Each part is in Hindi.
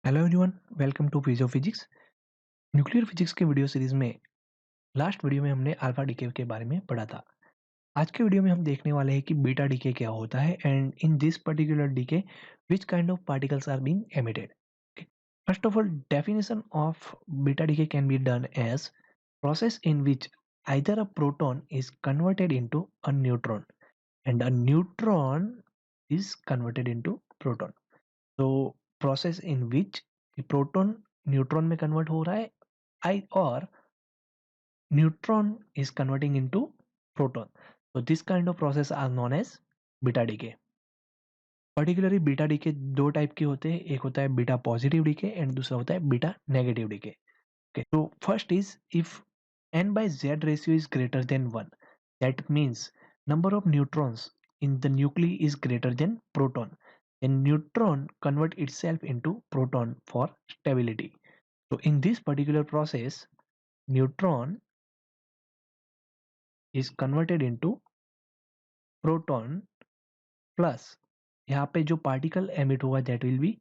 Hello everyone, welcome to physio physics. Nuclear physics के वीडियो सीरीज में लास्ट वीडियो में हमने अल्फा डीके के बारे में पढ़ा था। आज के वीडियो में हम देखने वाले हैं कि बीटा डीके क्या होता है and in this particular decay which kind of particles are being emitted. First of all, definition of beta decay can be done as process in which either a proton is converted into a neutron and a neutron is converted into proton. तो process in which proton neutron में कन्वर्ट हो रहा है आई और neutron is converting into proton. तो this kind of process are known as beta decay. Particularly beta decay दो टाइप के होते हैं, एक होता है बीटा पॉजिटिव डीके एंड दूसरा होता है बीटा नेगेटिव डीके। ओके, तो first is if n by z ratio is greater than 1, that means number of neutrons in the nuclei is greater than proton, then neutron convert itself into proton for stability. So in this particular process, neutron is converted into proton plus यहाँ पे जो पार्टिकल एमिट होगा that will be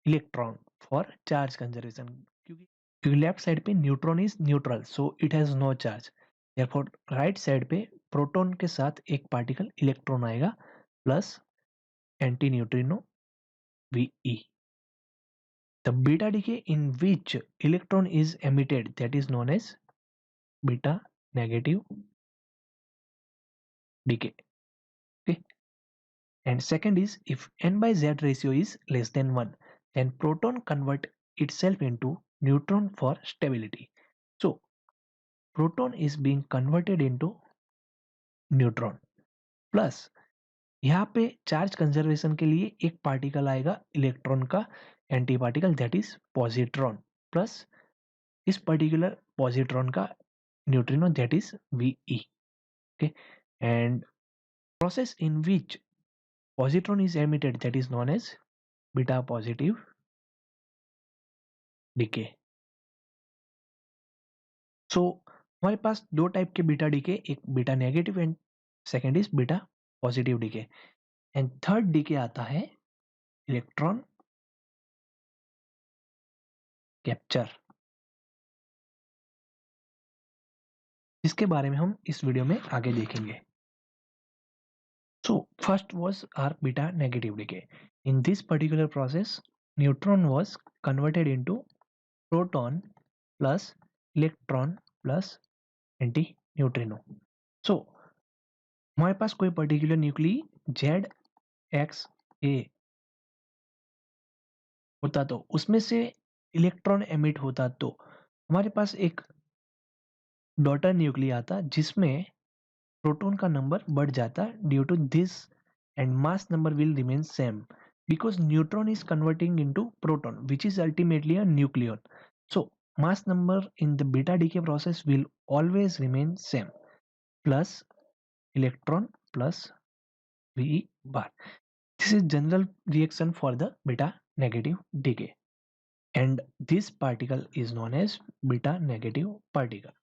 electron for charge conservation, क्योंकि लेफ्ट साइड पे neutron is neutral so it has no charge. Therefore right side पे प्रोटॉन के साथ एक पार्टिकल इलेक्ट्रॉन आएगा plus anti neutrino Ve. The beta decay in which electron is emitted, that is known as beta negative decay. Okay. And second is if n by z ratio is less than 1, then proton convert itself into neutron for stability. So proton is being converted into neutron plus यहाँ पे चार्ज कंजर्वेशन के लिए एक पार्टिकल आएगा इलेक्ट्रॉन का anti particle that is positron plus इस पर्टिकुलर पॉजिट्रॉन का neutrino that is Ve. Okay, and process in which positron is emitted that is known as beta positive decay. So हमारे पास दो टाइप के बीटा डीके, एक beta negative and second is beta positive decay. And third decay आता है इलेक्ट्रॉन कैप्चर, इसके बारे में हम इस वीडियो में आगे देखेंगे। So first was our beta negative decay. In this particular process, neutron was converted into proton plus electron plus anti neutrino. So हमारे पास कोई particular nuclei Z X A होता तो उसमें से इलेक्ट्रॉन एमिट होता तो हमारे पास एक डॉटर न्यूक्ली आता जिसमें प्रोटॉन का नंबर बढ़ जाता due to this and mass number will remain same because neutron is converting into proton which is ultimately a nucleon. So mass number in the beta decay process will always remain same plus electron plus Ve bar. This is general reaction for the beta negative decay and this particle is known as beta negative particle.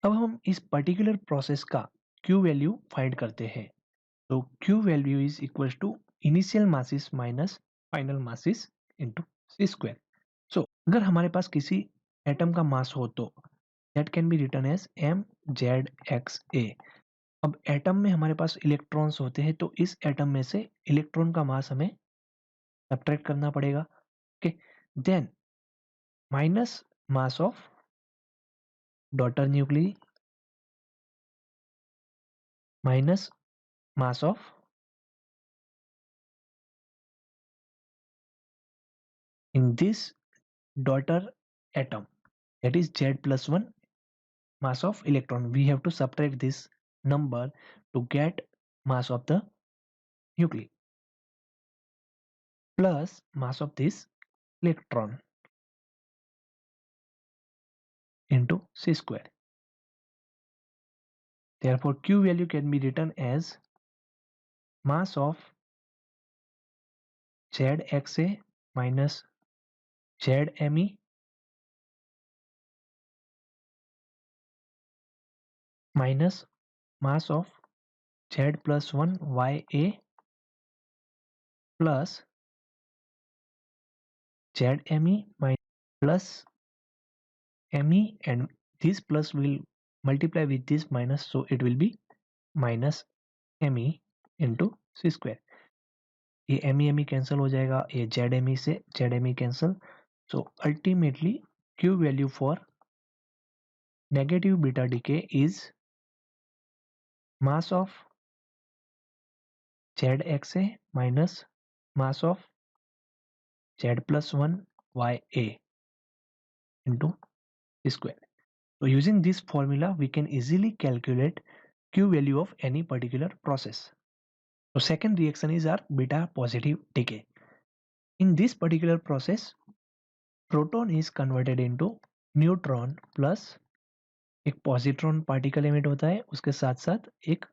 अब हम इस पर्टिकुलर प्रोसेस का Q वैल्यू फाइंड करते हैं। तो Q value is equal to initial masses minus final masses into c square. So अगर हमारे पास किसी एटम का मास हो तो that can be written as mZxa। अब एटम में हमारे पास इलेक्ट्रॉन्स होते हैं तो इस एटम में से इलेक्ट्रॉन का मास हमें सब्ट्रैक्ट करना पड़ेगा। Okay, then minus mass of daughter nuclei minus mass of in this daughter atom, that is Z plus 1 mass of electron. We have to subtract this number to get mass of the nuclei plus mass of this electron into C square. Therefore Q value can be written as mass of Zxa minus Zme minus mass of Z plus 1 YA plus ZME plus ME, and this plus will multiply with this minus, so it will be minus ME into C square. ये ME कैंसिल हो जाएगा, ये ZME से ZME cancel, so ultimately Q value for negative beta decay is mass of ZXA minus mass of Z plus 1 YA into C square. So using this formula we can easily calculate Q value of any particular process. So second reaction is our beta positive decay. In this particular process, proton is converted into neutron plus एक पॉजिट्रॉन पार्टिकल एमिट होता है, उसके साथ साथ एक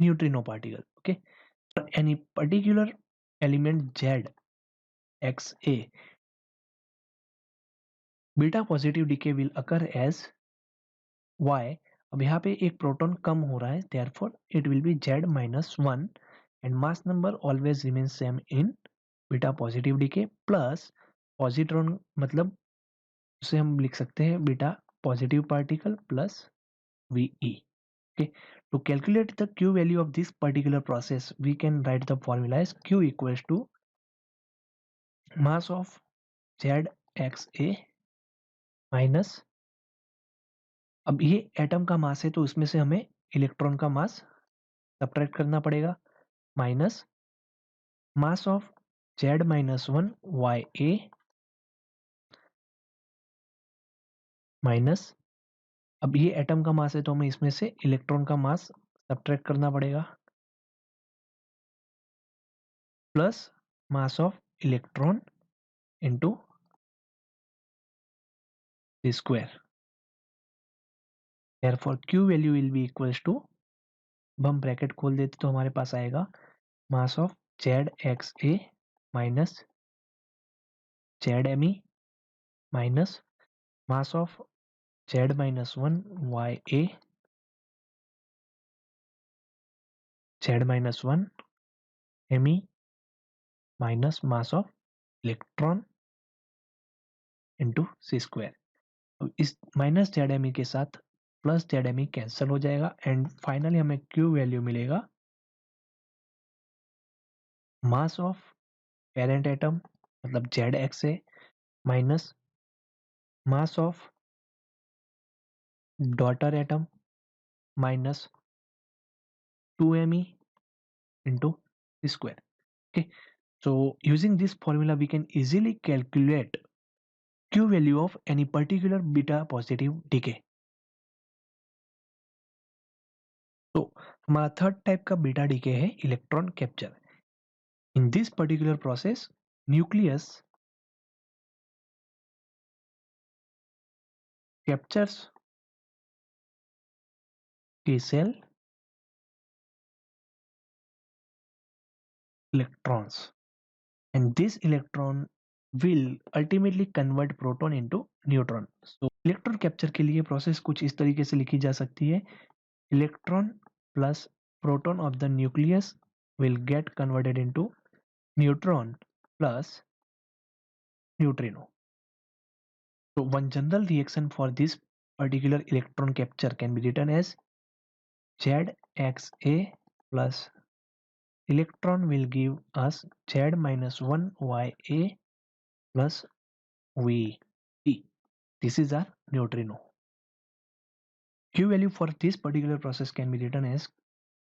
neutrino particle. Okay, any particular element Z X A, beta positive decay will occur as Y. अब यहाँ पे एक प्रोटॉन कम हो रहा है, therefore it will be Z minus 1 and mass number always remains same in beta positive decay plus positron, मतलब उसे हम लिख सकते हैं beta positive particle plus VE. Okay, to calculate the Q value of this particular process, we can write the formula as Q equals to mass of ZXA minus, अब ये एटम का मास है तो उसमें से हमें इलेक्ट्रॉन का मास सब्ट्रैक्ट करना पड़ेगा, minus mass of Z minus 1 YA minus, अब ये एटम का मास है तो हमें इसमें से इलेक्ट्रॉन का मास सब्ट्रैक्ट करना पड़ेगा, plus mass of electron into the square. Therefore Q value will be equals to, अब हम ब्रैकेट खोल देते तो हमारे पास आएगा mass of ZXA minus ZME minus mass of Z minus 1 YA Z minus 1 ME minus mass of electron into C square. इस माइनस ZME के साथ प्लस ZME कैंसिल हो जाएगा एंड फाइनली हमें Q वैल्यू मिलेगा मास ऑफ पेरेंट एटम मतलब ZXA minus mass of daughter atom minus 2Me into the square. Okay, so using this formula we can easily calculate Q value of any particular beta positive decay. तो हमारा थर्ड टाइप का बीटा डीके है electron capture. In this particular process nucleus captures a cell electrons and this electron will ultimately convert proton into neutron. So electron capture के लिए प्रोसेस कुछ इस तरीके से लिखी जा सकती है, electron plus proton of the nucleus will get converted into neutron plus neutrino. So one general reaction for this particular electron capture can be written as ZXA plus electron will give us Z minus 1 YA plus VE. This is our neutrino. Q value for this particular process can be written as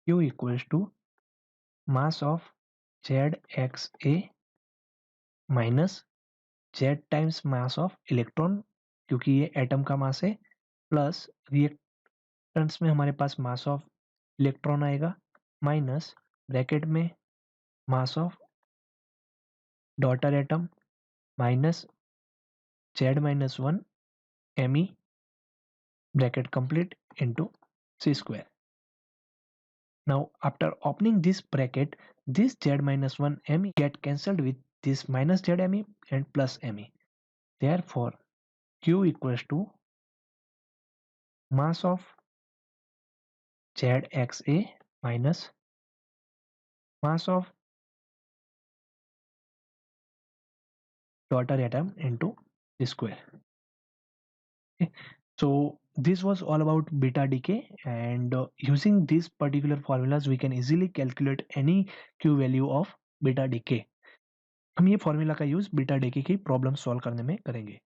Q equals to mass of ZXA minus Z times mass of electron, क्योंकि ये एटम का मास है, प्लस रिएक्टेंट्स में हमारे पास मास ऑफ इलेक्ट्रॉन आएगा माइनस ब्रैकेट में मास of daughter atom minus Z minus 1 ME bracket complete into C square. Now after opening this bracket, this Z minus 1 ME get cancelled with this minus ZME and plus ME. Therefore Q equals to mass of ZXA minus mass of daughter atom into the square. Okay. So this was all about beta decay, and using these particular formulas we can easily calculate any q value of beta decay. हम ये फॉर्मूला का यूज बीटा डेके की प्रॉब्लम सॉल्व करने में करेंगे.